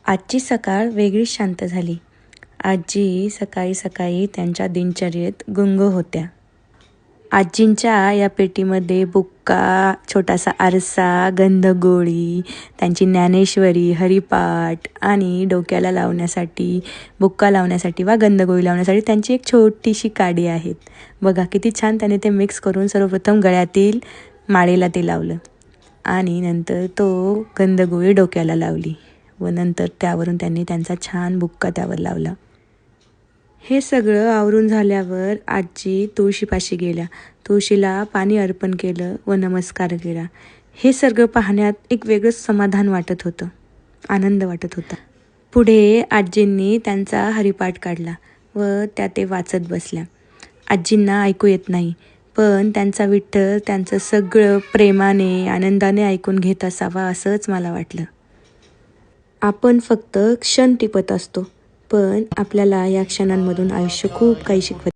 आजची सकाळ वेगळीच शांत झाली. आजी सकाळी सकाळी त्यांच्या दिनचर्येत गुंग होत्या. आजींच्या या पेटीमध्ये बुक्का, छोटासा आरसा, गंधगोळी, त्यांची ज्ञानेश्वरी, हरिपाठ आणि डोक्याला लावण्यासाठी, बुक्का लावण्यासाठी वा गंधगोळी लावण्यासाठी त्यांची एक छोटीशी काडी आहेत. बघा किती छान त्याने ते मिक्स करून सर्वप्रथम गळ्यातील माळेला ते लावलं आणि नंतर तो गंधगोळी डोक्याला लावली व नंतर त्यावरून त्यांनी त्यांचा छान बुक्का त्यावर लावला. हे सगळं आवरून झाल्यावर आजी तुळशीपाशी गेल्या. तुळशीला पाणी अर्पण केलं व नमस्कार केला. हे सगळं पाहण्यात एक वेगळंच समाधान वाटत होतं, आनंद वाटत होता. पुढे आजींनी त्यांचा हरिपाठ काढला व त्या ते वाचत बसल्या. आजींना ऐकू येत नाही, पण त्यांचा विठ्ठल त्यांचं सगळं प्रेमाने, आनंदाने ऐकून घेत असावा असंच मला वाटलं. आपण फक्त क्षण टिपत असतो, पण आपल्याला या क्षणांमधून आयुष्य खूप काही शिकवत